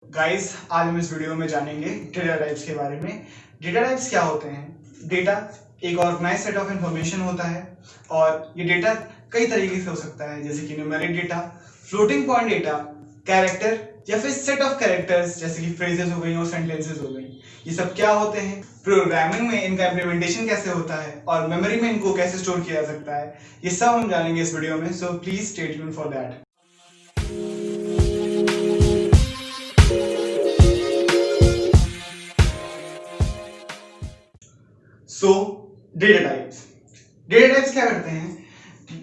Guys, आज हम इस वीडियो में जानेंगे डेटा टाइप्स के बारे में। डेटा टाइप्स क्या होते हैं? डेटा एक ऑर्गेनाइज सेट ऑफ इंफॉर्मेशन होता है और ये डेटा कई तरीके से हो सकता है, जैसे कि numeric data, floating point data, character या फिर सेट ऑफ कैरेक्टर्स जैसे कि फ्रेजेस हो गई और सेंटेंसेस हो गई। ये सब क्या होते हैं, प्रोग्रामिंग में इनका इम्प्लीमेंटेशन कैसे होता है और मेमोरी में इनको कैसे स्टोर किया जा सकता है, ये सब हम जानेंगे इस वीडियो में। So please stay tuned for that. So data types क्या करते हैं?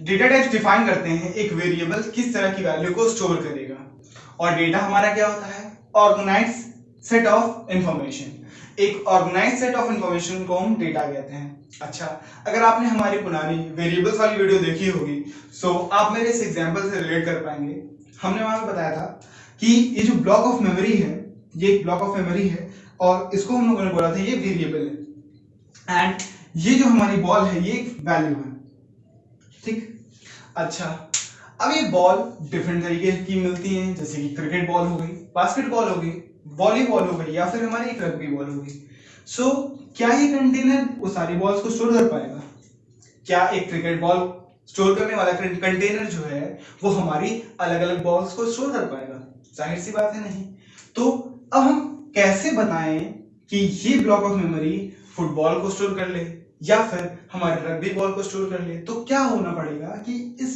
डेटा टाइप्स डिफाइन करते हैं एक वेरिएबल किस तरह की वैल्यू को स्टोर करेगा। और डेटा हमारा क्या होता है? Organise set of information. एक ऑर्गेनाइज सेट ऑफ इंफॉर्मेशन को हम डेटा कहते हैं। अच्छा, अगर आपने हमारी पुरानी वेरिएबल्स वाली वीडियो देखी होगी सो आप मेरे इस एग्जांपल से रिलेट कर पाएंगे। हमने वहां पे बताया था कि ये जो ब्लॉक ऑफ मेमोरी है, ये एक ब्लॉक ऑफ मेमोरी है और इसको हम लोगों ने बोला था ये वेरिएबल है एंड ये जो हमारी बॉल है ये एक वैल्यू है। ठीक, अच्छा, अब ये बॉल डिफरेंट तरीके की मिलती हैं, जैसे कि क्रिकेट बॉल हो गई, बास्केटबॉल हो गई, वॉलीबॉल हो गई या फिर हमारी एक रग्बी बॉल हो गई। सो क्या ये कंटेनर वो सारी बॉल्स को स्टोर कर पाएगा? क्या एक क्रिकेट बॉल स्टोर करने वाला कंटेनर जो है वो हमारी अलग अलग बॉल्स को स्टोर कर पाएगा? जाहिर सी बात है नहीं। तो अब हम कैसे बताएं कि ये ब्लॉक ऑफ मेमोरी फुटबॉल को स्टोर कर ले या फिर हमारे रग्बी बॉल को स्टोर कर ले? तो क्या होना पड़ेगा कि इस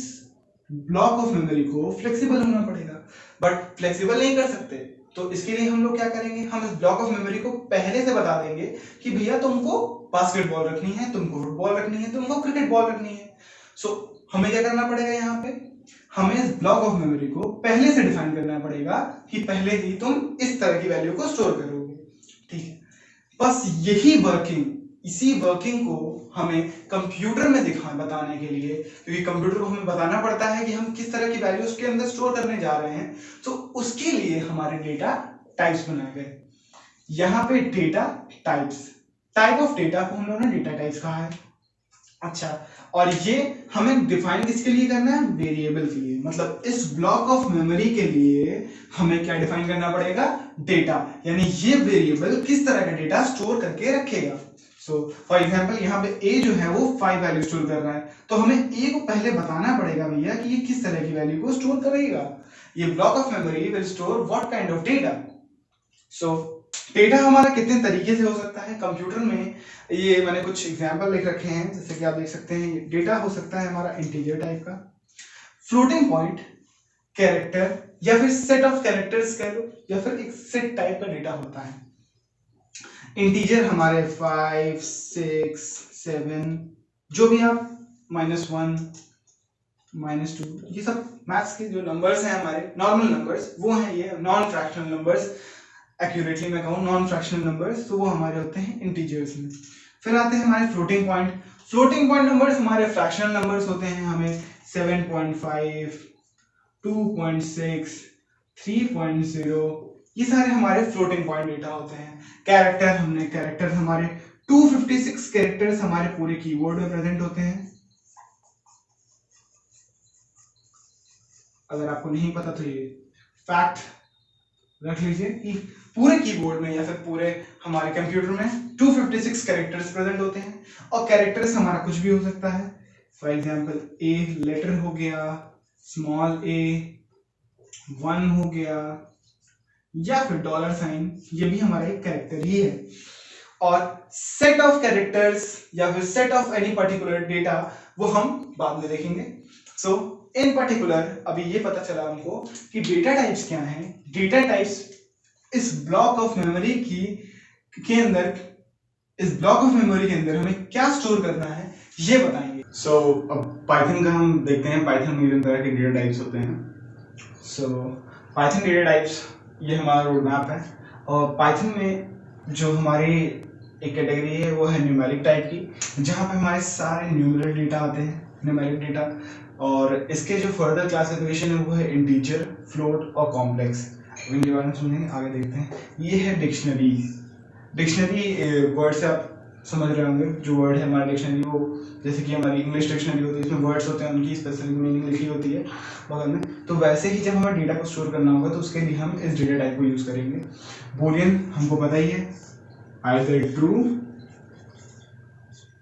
ब्लॉक ऑफ मेमोरी को फ्लेक्सिबल होना पड़ेगा, बट फ्लेक्सिबल नहीं कर सकते। तो इसके लिए हम लोग क्या करेंगे, हम इस ब्लॉक ऑफ मेमोरी को पहले से बता देंगे कि भैया तुमको बास्केटबॉल रखनी है, तुमको फुटबॉल रखनी है, तुमको क्रिकेट बॉल रखनी है। सो हमें क्या करना पड़ेगा, यहाँ पे हमें इस ब्लॉक ऑफ मेमोरी को पहले से डिफाइन करना पड़ेगा कि पहले ही तुम इस तरह की वैल्यू को स्टोर करोगे। ठीक है, बस यही वर्किंग, इसी वर्किंग को हमें कंप्यूटर में बताने के लिए, क्योंकि कंप्यूटर को हमें बताना पड़ता है कि हम किस तरह की वैल्यू उसके अंदर स्टोर करने जा रहे हैं, तो उसके लिए हमारे डेटा टाइप्स बनाए गए। यहाँ पे data types, type of data को हम लोगों ने डेटा टाइप्स कहा है। अच्छा, और ये हमें डिफाइन किसके लिए करना है? वेरिएबल के लिए। मतलब इस ब्लॉक ऑफ मेमोरी के लिए हमें क्या डिफाइन करना पड़ेगा? डेटा, यानी ये वेरिएबल किस तरह का डेटा स्टोर करके रखेगा। सो फॉर एग्जांपल यहाँ पे a जो है वो 5 वैल्यू स्टोर कर रहा है, तो हमें a को पहले बताना पड़ेगा भैया कि ये किस तरह की वैल्यू को स्टोर करेगा। ये block of memory will store what kind of data. So data हमारा कितने तरीके से हो सकता है कंप्यूटर में, ये मैंने कुछ एग्जांपल लिख रखे हैं। जैसे कि आप देख सकते हैं, डेटा हो सकता है हमारा इंटीजर टाइप का, फ्लोटिंग पॉइंट, कैरेक्टर या फिर सेट ऑफ कैरेक्टर्स कह लो, या फिर एक सेट टाइप का डेटा होता है। इंटीजर हमारे 5, 6, 7 जो भी आप -1, -2, ये सब मैथ्स के जो नंबर्स हैं हमारे नॉर्मल नंबर्स वो हैं, ये नॉन फ्रैक्शनल नंबर्स, एक्यूरेटली मैं कहूँ नॉन फ्रैक्शनल नंबर्स, तो वो हमारे होते हैं इंटीजर्स में। फिर आते हैं हमारे floating point. Floating point numbers हमारे फ्रैक्शनल नंबर्स होते हैं, हमें 7.5, 2.6, 3.0, ये सारे हमारे फ्लोटिंग पॉइंट डेटा होते हैं। कैरेक्टर, हमने कैरेक्टर हमारे 256 कैरेक्टर्स हमारे पूरे कीबोर्ड में प्रेजेंट होते हैं। अगर आपको नहीं पता तो ये फैक्ट रख लीजिए कि पूरे कीबोर्ड में या फिर पूरे हमारे कंप्यूटर में 256 कैरेक्टर्स प्रेजेंट होते हैं। और कैरेक्टर्स हमारा कुछ भी हो सकता है। फॉर एग्जांपल ए लेटर हो गया, स्मॉल a, 1 हो गया, या फिर $, ये भी हमारा एक कैरेक्टर ही है। और सेट ऑफ कैरेक्टर्स या फिर set of any particular data वो हम बाद में देखेंगे। सो इन पर्टिकुलर अभी ये पता चला हमको कि डेटा टाइप्स क्या हैं। डेटा टाइप्स इस ब्लॉक ऑफ मेमोरी के अंदर, इस ब्लॉक ऑफ मेमोरी के अंदर हमें क्या स्टोर करना है ये बताएंगे। सो अब पाइथन का हम देखते हैं। पाइथन में विभिन्न तरह के डेटा टाइप्स होते हैं। सो पाइथन डेटा टाइप्स ये हमारा रोड मैप है। और पाइथन में जो हमारी एक कैटेगरी है वो है न्यूमेरिक टाइप की, जहाँ पे हमारे सारे न्यूमेरिक डेटा आते हैं, न्यूमेरिक डेटा। और इसके जो फर्दर क्लासिफिकेशन है वो है इंटीजर, फ्लोट और कॉम्प्लेक्स। इनके बारे में समझेंगे, आगे देखते हैं। ये है डिक्शनरी। डिक्शनरी वर्ड से आप समझ रहे होंगे, जो वर्ड है हमारा डिक्शनरी वो जैसे कि हमारी इंग्लिश डिक्शनरी होती है, इसमें वर्ड्स होते हैं, उनकी स्पेसिफिक मीनिंग लिखी होती है बगल में। तो तो वैसे ही जब हमें डेटा को स्टोर करना होगा तो उसके लिए हम इस डेटा टाइप को यूज करेंगे। बूलियन हमको पता ही है, आइदर ट्रू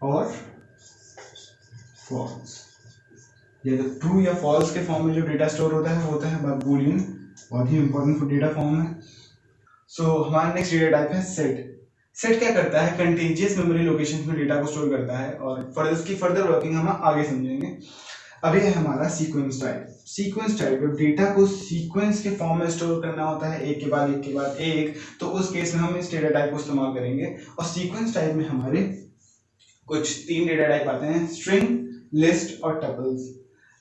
और फॉल्स, या तो ट्रू या फॉल्स के फॉर्म में जो डेटा स्टोर होता है वो होता है बूलियन, बहुत ही इंपॉर्टेंट डेटा फॉर्म है। सो हमारा नेक्स्ट डेटा टाइप है सेट। सेट क्या करता है, कंटीजियस मेमोरी लोकेशन में डेटा को स्टोर करता है, और इसकी फर्दर वर्किंग हम आगे समझेंगे। अभी है हमारा सीक्वेंस टाइप। सीक्वेंस टाइप जब डेटा को सीक्वेंस के फॉर्म में स्टोर करना होता है एक के बाद एक के बाद एक, तो उस केस में हम इस डेटा टाइप को इस्तेमाल करेंगे। और सीक्वेंस टाइप में हमारे कुछ 3 डेटा टाइप आते हैं, स्ट्रिंग, लिस्ट और टपल्स।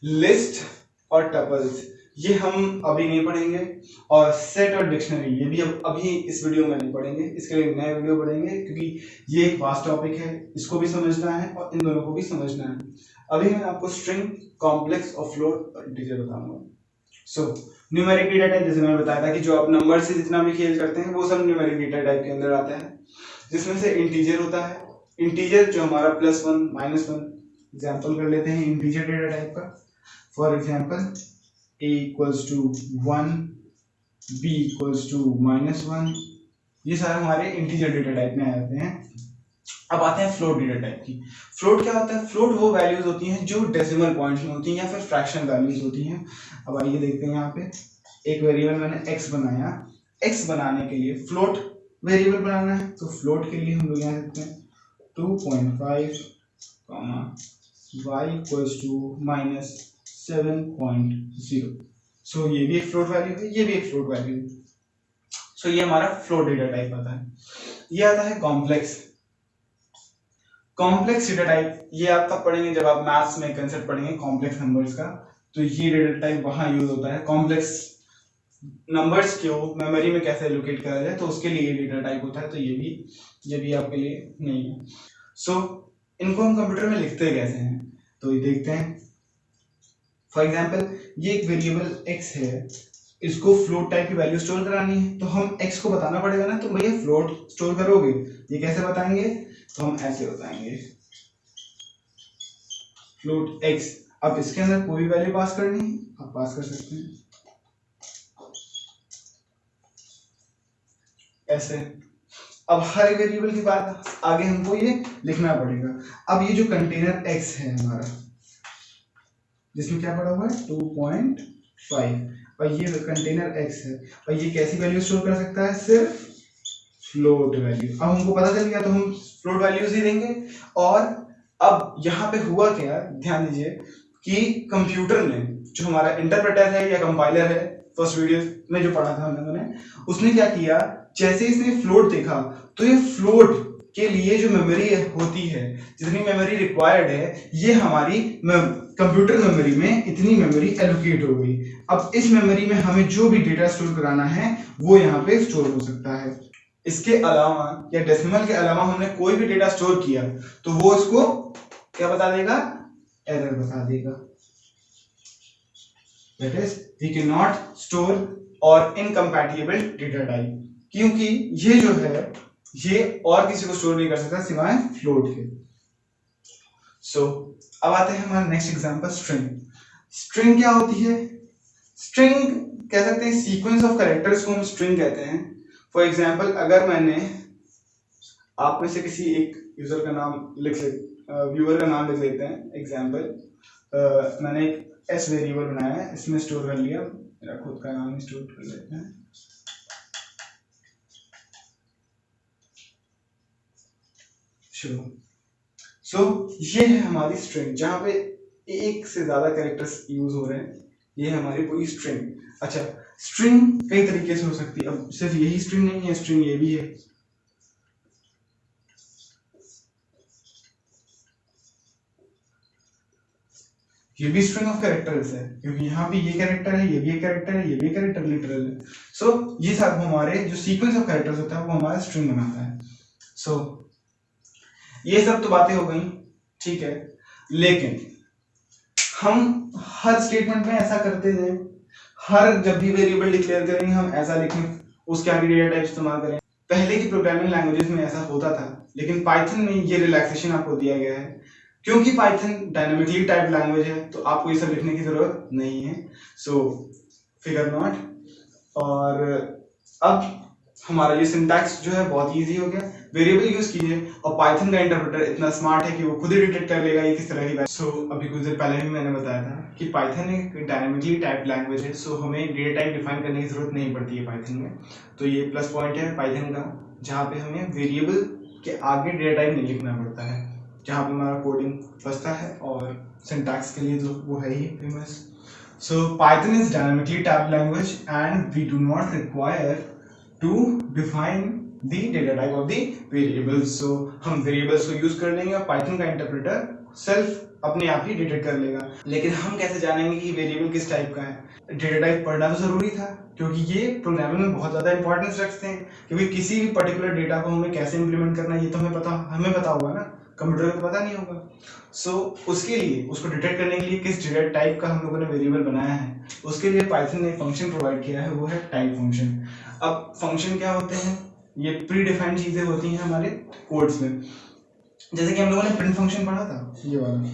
लिस्ट और टपल्स ये हम अभी नहीं पढ़ेंगे, और सेट और डिक्शनरी ये भी अभी इस वीडियो में नहीं पढ़ेंगे, इसके लिए नए वीडियो पढ़ेंगे, क्योंकि ये एक वास्ट टॉपिक है, इसको भी समझना है और इन दोनों को भी समझना है। अभी मैं आपको स्ट्रिंग, कॉम्प्लेक्स और फ्लोट और इंटीजर बताऊंगा। सो न्यूमेरिक डेटा टाइप, जैसे मैंने बताया था कि जो आप नंबर से जितना भी खेल करते हैं वो सब न्यूमेरिक डेटा टाइप के अंदर आता है, जिसमें से इंटीजर होता है। इंटीजर जो हमारा +1, -1, एग्जाम्पल कर लेते हैं इंटीजर डेटा टाइप का। For example a equals to 1, b equals to -1, ये सारे हमारे इंटीजर डेटा टाइप में आ जाते हैं। अब आते हैं फ्लोट डेटा टाइप की। फ्लोट क्या होता है, फ्लोट वो वैल्यूज होती हैं जो डेसिमल पॉइंट्स में होती हैं या फिर फ्रैक्शन वैल्यूज होती हैं। अब आइए देखते हैं, यहाँ पे एक वेरिएबल मैंने x बनाया, x बनाने के लिए फ्लोट वेरिएबल बनाना है, तो फ्लोट के लिए हम लोग यहाँ देखते हैं 2.5, y equals to -7.0। सो ये भी एक फ्लोट वैल्यू है, ये भी एक फ्लोट वैल्यू है। सो ये हमारा फ्लोट डेटा टाइप आता है। ये आता है कॉम्प्लेक्स। कॉम्प्लेक्स डेटा टाइप ये आप तब पढ़ेंगे जब आप मैथ्स में कंसेप्ट पढ़ेंगे कॉम्प्लेक्स नंबर्स का, तो ये डेटा टाइप वहां यूज होता है। कॉम्प्लेक्स नंबर्स को मेमोरी में कैसे एलोकेट करा जाए, तो उसके लिए ये डेटा टाइप होता है, तो ये भी आपके लिए नहीं है। सो इनको हम कंप्यूटर में लिखते कैसे हैं, तो ये देखते हैं। फॉर एग्जाम्पल ये एक वेरिएबल x है, इसको फ्लोट टाइप की वैल्यू स्टोर करानी है, तो हम x को बताना पड़ेगा ना, तो भैया फ्लोट स्टोर करोगे, ये कैसे बताएंगे, तो हम ऐसे बताएंगे फ्लोट x। अब इसके अंदर कोई भी वैल्यू पास करनी है, आप पास कर सकते हैं ऐसे। अब हर वेरिएबल की बात आगे हमको ये लिखना पड़ेगा। अब ये जो कंटेनर x है हमारा, जिसमें क्या पड़ा हुआ है 2.5, और ये कंटेनर x है, और ये कैसी वैल्यू स्टोर कर सकता है, सिर्फ फ्लोट वैल्यू। अब हमको पता चल गया तो हम फ्लोट वैल्यूज ही देंगे। और अब यहाँ पे हुआ क्या, ध्यान दीजिए कि कंप्यूटर ने, जो हमारा इंटरप्रेटर है या कंपाइलर है, फर्स्ट वीडियो में जो पढ़ा था हम लोगों ने, उसने क्या किया, जैसे इसने फ्लोट देखा तो ये फ्लोट के लिए जो मेमोरी होती है, जितनी मेमोरी रिक्वायर्ड है, ये हमारी कंप्यूटर मेमोरी में इतनी मेमोरी एलोकेट हो गई। अब इस मेमोरी में हमें जो भी डेटा स्टोर कराना है वो यहाँ पे स्टोर हो सकता है। इसके अलावा या डेसिमल के अलावा हमने कोई भी डेटा स्टोर किया तो वो इसको क्या बता देगा, एरर बता देगा। That is we can not store और इनकम्पैटिबल डेटा टाइप, क्योंकि ये जो है ये और किसी को स्टोर नहीं कर सकता सिवाय फ्लोट के। सो अब आते हैं हमारा नेक्स्ट एग्जांपल, स्ट्रिंग। स्ट्रिंग क्या होती है, स्ट्रिंग कह सकते हैं सीक्वेंस ऑफ कैरेक्टर्स को हम स्ट्रिंग कहते हैं। फॉर एग्जांपल अगर मैंने आप में से किसी एक यूजर का नाम व्यूअर का नाम लिख लेते हैं, एग्जांपल मैंने एक एस वेरिएबल बनाया है, इसमें स्टोर कर लिया, मेरा खुद का नाम स्टोर कर लेते हैं। सो ये है हमारी स्ट्रिंग, जहां पे एक से ज्यादा कैरेक्टर्स यूज हो रहे हैं, ये है हमारी पूरी स्ट्रिंग। अच्छा, स्ट्रिंग कई तरीके से हो सकती है, अब सिर्फ यही स्ट्रिंग नहीं है, स्ट्रिंग ये भी है। ये भी स्ट्रिंग ऑफ कैरेक्टर्स है, क्योंकि यहाँ भी ये कैरेक्टर है, ये भी एक कैरेक्टर है, ये भी कैरेक्टर लिटरल है। सो ये सब हमारे जो सीक्वेंस ऑफ कैरेक्टर्स होता है वो हमारा स्ट्रिंग बनाता है। सो ये सब तो बातें हो गई, ठीक है, लेकिन हम हर स्टेटमेंट में ऐसा करते हैं, हर जब भी वेरिएबल डिक्लेयर करेंगे हम ऐसा लिखें, उसके आगे डेटा टाइप इस्तेमाल करें। पहले की प्रोग्रामिंग लैंग्वेजेस में ऐसा होता था, लेकिन पाइथन में ये रिलैक्सेशन आपको दिया गया है, क्योंकि पाइथन डायनामिकली टाइप लैंग्वेज है, तो आपको ये सब लिखने की जरूरत नहीं है। So figure not. और अब हमारा ये सिंटैक्स जो है बहुत इजी हो गया। वेरिएबल यूज कीजिए, और पाइथन का इंटरप्रेटर इतना स्मार्ट है कि वो खुद ही डिटेक्ट कर लेगा ये किस तरह की वैल्यू। सो अभी कुछ देर पहले भी मैंने बताया था कि पाइथन एक डायनेमिकली टाइप लैंग्वेज है, सो हमें डेटा टाइप डिफाइन करने की जरूरत नहीं पड़ती है पाइथन में। तो ये प्लस पॉइंट है पाइथन का, जहाँ पे हमें वेरिएबल के आगे डेटा टाइप नहीं लिखना पड़ता है, जहाँ पे हमारा कोडिंग फंसता है। और सिंटैक्स के लिए तो वो है ही famous. So Python is dynamically type language and we do not require to define the data type of the variables। so हम variables को यूज कर लेंगे और पाइथन का इंटरप्रेटर सेल्फ अपने आप ही डिटेक्ट कर लेगा। लेकिन हम कैसे जानेंगे कि वेरिएबल किस टाइप का है? डेटा टाइप पढ़ना तो जरूरी था, क्योंकि ये प्रोग्रामिंग में बहुत ज्यादा इंपॉर्टेंस रखते हैं, क्योंकि किसी भी पर्टिकुलर डेटा को हमें कैसे इंप्लीमेंट करना है ये तो हमें पता होगा ना, कंप्यूटर को पता नहीं होगा। सो उसके लिए, उसको डिटेक्ट करने के लिए किस डेटा टाइप का हम लोगों ने वेरिएबल बनाया है, उसके लिए पाइथन ने एक फंक्शन प्रोवाइड किया है, वो है टाइप फंक्शन। अब फंक्शन क्या होते हैं? ये प्री डिफाइंड चीजें होती हैं हमारे कोड्स में। जैसे कि हम लोगों ने प्रिंट फंक्शन पढ़ा था, ये वाला,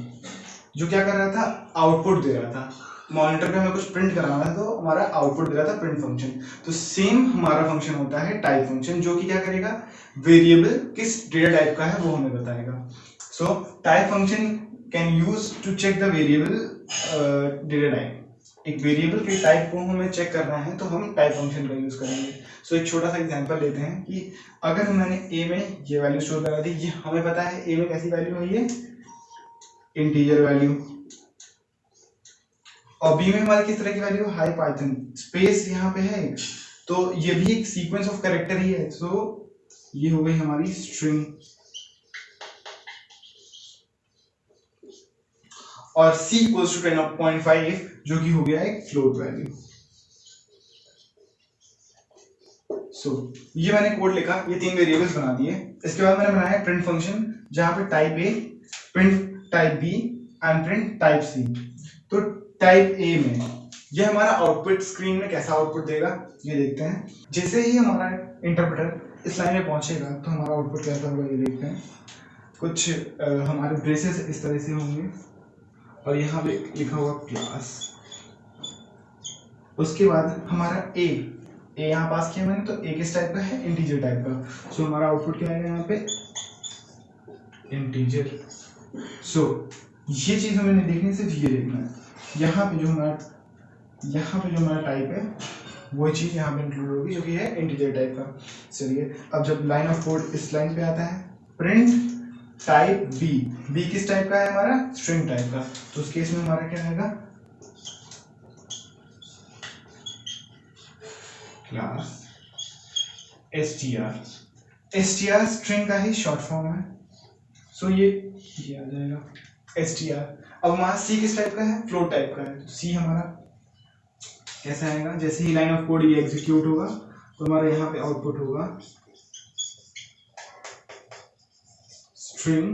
जो क्या कर रहा था, आउटपुट दे रहा था। मॉनिटर पे हमें कुछ प्रिंट कराना है तो हमारा आउटपुट दे रहा था प्रिंट फंक्शन। तो सेम हमारा फंक्शन होता है टाइप फंक्शन, जो कि क्या करेगा, वेरिएबल किस डेटा टाइप का है वो हमें बताएगा। So type function can use to check the variable data type. एक वेरिएबल के टाइप को हमें चेक करना है तो हम टाइप फंक्शन का यूज करेंगे। सो एक छोटा सा एग्जांपल लेते हैं कि अगर मैंने ए में ये वैल्यू स्टोर करा दी, ये हमें पता है ए में कैसी वैल्यू है, ये इंटीजर वैल्यू, और बी में हमारी किस तरह की वैल्यू, हाई पाइथन स्पेस यहाँ पे है, तो ये भी एक सीक्वेंस ऑफ कैरेक्टर ही है। सो ये हो गई हमारी स्ट्रिंग, और c इक्वल्स टू 10.5 जो कि हो गया एक फ्लोट वैल्यू। सो ये मैंने कोड लिखा, ये 3 वेरिएबल्स बना दिए। इसके बाद मैंने बनाया प्रिंट फंक्शन, जहां पे type A, print type B and print type C. तो टाइप ए में ये हमारा आउटपुट स्क्रीन में कैसा आउटपुट देगा ये देखते हैं। जैसे ही हमारा इंटरप्रेटर इस लाइन में पहुंचेगा तो हमारा आउटपुट कैसा होगा ये देखते हैं। कुछ हमारे ब्रेसेस इस तरह से होंगे, और यहाँ पे लिखा हुआ क्लास। उसके बाद हमारा ए यहाँ पास किया मैंने, तो ए किस टाइप का है, इंटीजर टाइप का। सो हमारा आउटपुट क्या आएगा यहाँ पे, इंटीजर। सो ये चीज हमें नहीं देखनी, सिर्फ ये देखना है। यहाँ पे जो हमारा टाइप है वो चीज यहाँ पे इंक्लूड होगी, जो कि है इंटीजर टाइप का। चलिए अब जब लाइन ऑफ कोड इस लाइन पे आता है, प्रिंट टाइप बी, बी किस टाइप का है हमारा, स्ट्रिंग टाइप का। तो उस केस में हमारा क्या आएगा, क्लास str स्ट्रिंग का ही शॉर्ट फॉर्म है। सो ये आ जाएगा str। अब हमारा c किस टाइप का है, फ्लोट टाइप का है। तो c हमारा कैसा आएगा, जैसे ही लाइन ऑफ कोड ये एग्जीक्यूट होगा तो हमारा यहाँ पे आउटपुट होगा स्ट्रिंग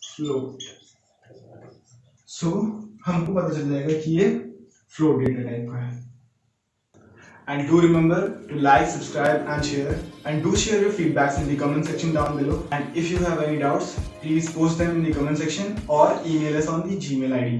फ्लोट। सो हमको पता चल जाएगा कि ये फ्लोट डेटा टाइप का है। And do remember to like, subscribe and share, and do share your feedbacks in the comment section down below. And if you have any doubts, please post them in the comment section or email us on the Gmail ID.